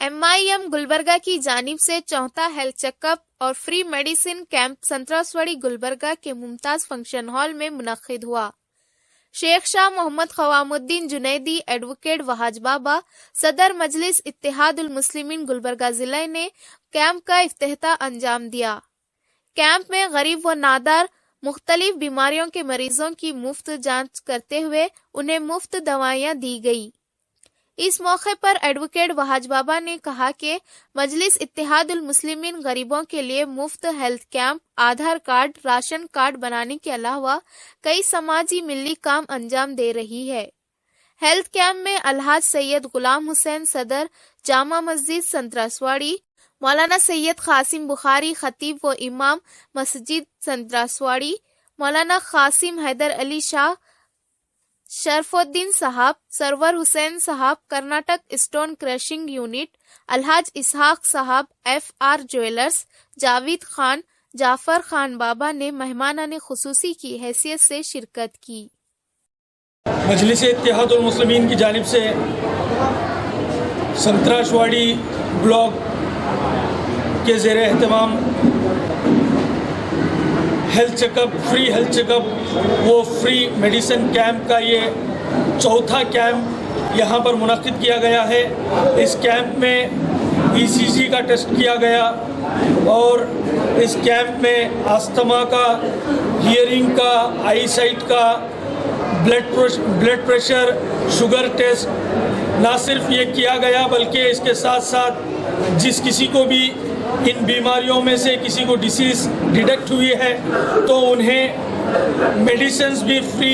MIM Gulbarga की जानिब से चौथा हेल्थ चेकअप और फ्री मेडिसिन कैंप संतरासवाड़ी गुलबर्गा के मुमताज फंक्शन हॉल में मुनक्किद हुआ। शेख शाह मोहम्मद ख़वामुद्दीन जुनैदी, एडवोकेट वहाज बाबा, सदर मजलिस इत्तेहादुल मुस्लिमीन गुलबर्गा जिले ने कैंप का इफ्तिताह अंजाम दिया। कैंप में गरीब व नादार मुख्तलिफ बीमारियों के मरीजों की मुफ्त जांच करते हुए उन्हें मुफ्त दवाइयां दी गई। इस मौके पर एडवोकेट वहाज बाबा ने कहा कि मजलिस इत्तेहादुल मुस्लिमीन गरीबों के लिए मुफ्त हेल्थ कैंप, आधार कार्ड, राशन कार्ड बनाने के अलावा कई समाजी मिली काम अंजाम दे रही है। हेल्थ कैंप में अलहाज सैयद गुलाम हुसैन सदर जामा मस्जिद संतरासवाड़ी, मौलाना सैयद कासिम बुखारी खतीब व इमाम मस्जिद संतरासवाड़ी, मौलाना कासिम हैदर अली शाह, शरफुद्दीन साहब, सरवर हुसैन साहब, Karnataka stone crushing unit, Alhaj इसहाक साहब, FR ज्वेलर्स, जावेद खान, जाफर खान बाबा ने मेहमानाने खुसूसी की हैसियत से शिरकत की। मजलिस इत्तेहादुल मुस्लिमीन की जानिब से संतरासवाड़ी ब्लॉक के ज़ेर एहतमाम health checkup, free health checkup वो फ्री मेडिसिन कैंप का ये चौथा कैंप यहाँ पर मुनक्किद किया गया है। इस कैंप में ECG का टेस्ट किया गया और इस कैंप में अस्थमा का, हियरिंग का, आई साइट का, ब्लड प्रेशर, शुगर टेस्ट ना सिर्फ ये किया गया बल्कि इसके साथ साथ जिस किसी को भी इन बीमारियों में से किसी को डिसीज़ डिटेक्ट हुई है तो उन्हें मेडिसिन्स भी फ्री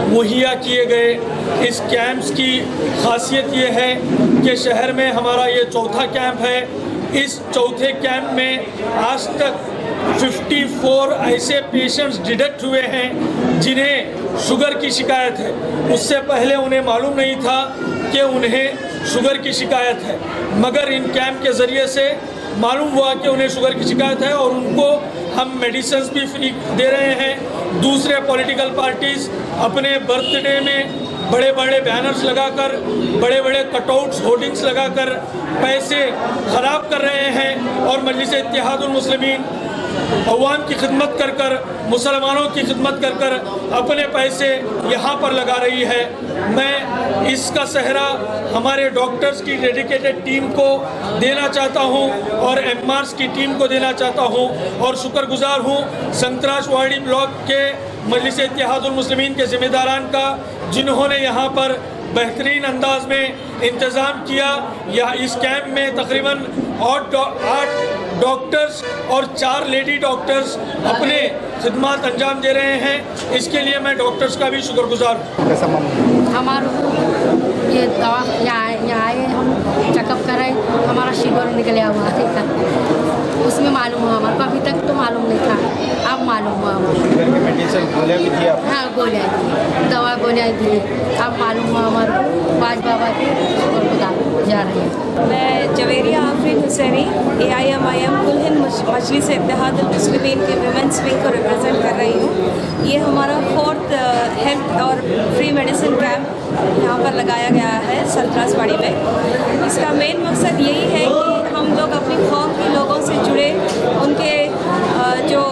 मुहैया किए गए। इस कैंप्स की खासियत ये है कि शहर में हमारा ये चौथा कैंप है। इस चौथे कैंप में आज तक 54 ऐसे पेशेंट्स डिटेक्ट हुए हैं जिन्हें शुगर की शिकायत है। उससे पहले उन्हें मालूम नहीं था कि उन्हें शुगर की शिकायत है, मगर इन कैंप के ज़रिए से मालूम हुआ कि उन्हें शुगर की शिकायत है और उनको हम मेडिसिन्स भी फ्री दे रहे हैं। दूसरे पॉलिटिकल पार्टीज़ अपने बर्थडे में बड़े बड़े बैनर्स लगाकर, बड़े बड़े कटआउट्स, होर्डिंग्स लगाकर पैसे ख़राब कर रहे हैं और मजलिस इत्तेहादुल मुस्लिमीन अवाम की खिदमत कर कर, मुसलमानों की खिदमत कर कर अपने पैसे यहाँ पर लगा रही है। मैं इसका सेहरा हमारे डॉक्टर्स की डेडिकेटेड टीम को देना चाहता हूँ और MRs की टीम को देना चाहता हूँ और शुक्रगुजार हूँ संतरासवाड़ी ब्लॉक के मजलिस इत्तेहादुल मुस्लिमीन के ज़िम्मेदारान का, जिन्होंने यहाँ पर बेहतरीन अंदाज में इंतज़ाम किया। या इस कैंप में तकरीबन 8 डॉक्टर्स और 4 लेडी डॉक्टर्स अपने खिदमत अंजाम दे रहे हैं। इसके लिए मैं डॉक्टर्स का भी शुक्रगुजार हूँ। हमारा ये दवा यहाँ आए, हम चेकअप कराए, हमारा शुगर निकला हुआ था, उसमें मालूम हुआ हमारे को, अभी तक तो मालूम नहीं था, अब मालूम हुआ हमारे। मेडिसिन गोलियाँ भी थी आप? हाँ, गोलियाँ दी, दवा गोलियाँ दी, अब मालूम हुआ हमारे को। वाज बाबा के शुक्रगुजार जा रहे हैं। मैं जवेरिया आफरीन हुसैनी AIMIM कुल हिंद मजलिस इत्तेहादुल मुस्लिमीन के विमेंस विंग को रिप्रेजेंट कर रही हूँ। ये हमारा 4th हेल्थ और फ्री मेडिसिन कैंप यहाँ पर लगाया गया है संतरासवाड़ी में। इसका मेन मकसद यही है कि हम लोग अपनी कौम के लोगों से जुड़े, उनके जो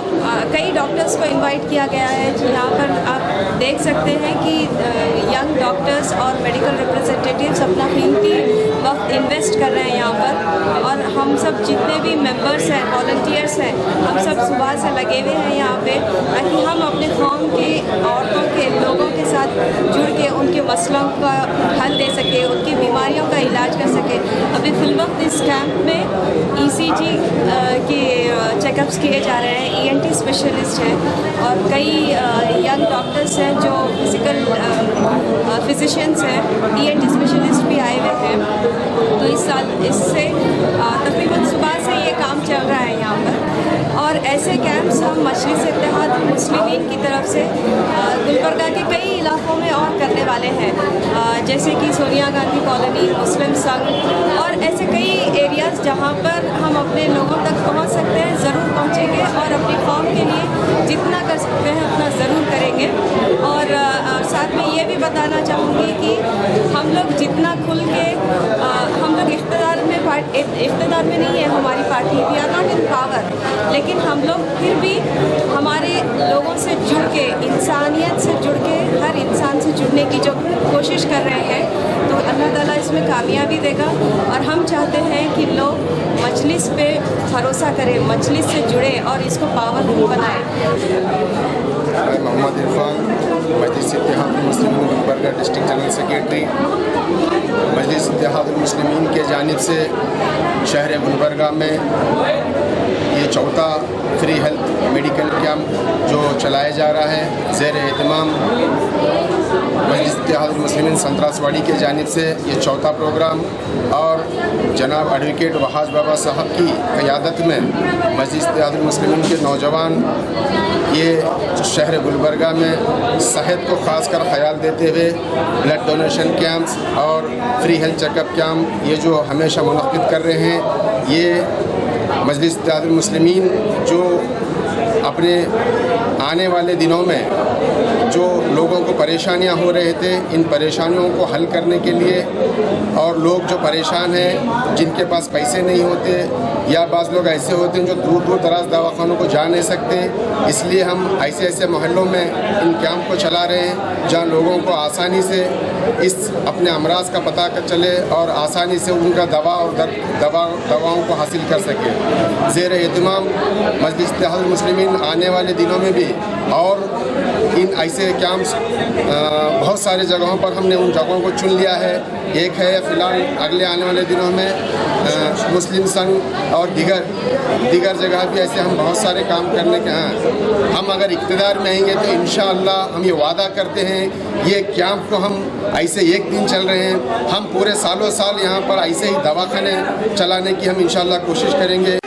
कई डॉक्टर्स को इनवाइट किया गया है। यहाँ पर आप देख सकते हैं कि यंग डॉक्टर्स और मेडिकल रिप्रेजेंटेटिव्स अपना कीमती वक्त इन्वेस्ट कर रहे हैं यहाँ पर, और हम सब जितने भी मेंबर्स हैं, वॉलंटियर्स हैं, हम सब सुबह से लगे हुए हैं यहाँ पे ताकि हम अपने कौम की औरतों के, लोगों के साथ जुड़ के उनके मसलों का हल दे सके, उनकी बीमारियों का इलाज कर सके। अभी फिलवक्त इस कैंप में ECG के चेकअप्स किए जा रहे हैं, ENT स्पेशलिस्ट हैं और कई यंग डॉक्टर्स हैं जो फिजिशियंस हैं, ENT स्पेशलिस्ट भी आए हुए हैं। तो इस साल इससे तकरीबन सुबह से ये काम चल रहा है यहाँ पर, और ऐसे कैंप्स हम मजलिस इत्तेहादुल मुस्लिमीन की तरफ से गुलबर्गा के कई इलाकों में और करने वाले हैं, जैसे कि सोनिया गांधी कॉलोनी, मुस्लिम संघ और ऐसे कई एरियाज़ जहाँ पर हम अपने लोगों तक पहुँच सकते हैं, ज़रूर पहुँचेंगे और अपनी कौम के लिए जितना कर सकते हैं उतना ज़रूर करेंगे। और साथ में ये भी बताना चाहूँगी कि हम लोग जितना खुल के हम लोग इख्तियार में इक़्तिदार में नहीं है हमारी party, we are not in power, लेकिन हम लोग फिर भी हमारे लोगों से जुड़ के, इंसानियत से जुड़ के, हर इंसान से जुड़ने की जो कोशिश कर रहे हैं, तो अल्लाह ताला इसमें कामयाबी देगा। और हम चाहते हैं कि लोग मजलिस पे भरोसा करें, मजलिस से जुड़े और इसको पावरफुल बनाएं। मैं मोहम्मद इरफान, मजलिस Ittehadul Muslimeen Gulbarga district general secretary. मजलिस इत्तेहादुल मुस्लिमीन के जानिब से शहर गुलबर्गा में ये चौथा फ्री हेल्थ मेडिकल कैंप जो चलाया जा रहा है, ज़ेर एहतमाम मजलिस इत्तेहादुल मुस्लिमीन संतरासवाड़ी के जानिब से ये चौथा प्रोग्राम, और जनाब एडवोकेट वहाज बाबा साहब की क़यादत में मजलिस इत्तेहादुल मुस्लिमीन के नौजवान ये शहर गुलबर्गा में सेहत को ख़ास कर ख्याल देते हुए ब्लड डोनेशन कैंप्स और फ्री हेल्थ चेकअप कैंप ये जो हमेशा मुनक़्क़िद कर रहे हैं। ये मजलिस इत्तेहादुल मुस्लिमीन जो अपने आने वाले दिनों में जो लोगों को परेशानियां हो रहे थे, इन परेशानियों को हल करने के लिए, और लोग जो परेशान हैं, जिनके पास पैसे नहीं होते, या बाज़ लोग ऐसे होते हैं जो दूर दूर दराज दवाखानों को जा नहीं सकते, इसलिए हम ऐसे ऐसे मोहल्लों में इन कैंप को चला रहे हैं जहां लोगों को आसानी से इस अपने अमराज का पता चले और आसानी से उनका दवा और दवाओं को हासिल कर सके। ज़ेर एहतमाम मजलिस इत्तेहादुल मुस्लिमीन आने वाले दिनों में भी और इन ऐसे कैंप्स बहुत सारे जगहों पर हमने उन जगहों को चुन लिया है। एक है फ़िलहाल अगले आने वाले दिनों में मुस्लिम संघ और दीगर जगह भी ऐसे हम बहुत सारे काम करने के हैं। हम अगर इक़्तिदार में आएंगे तो इंशाअल्लाह हम ये वादा करते हैं, ये कैंप को हम ऐसे एक दिन चल रहे हैं, हम पूरे सालों साल यहाँ पर ऐसे ही दवाखाने चलाने की हम इंशाअल्लाह कोशिश करेंगे।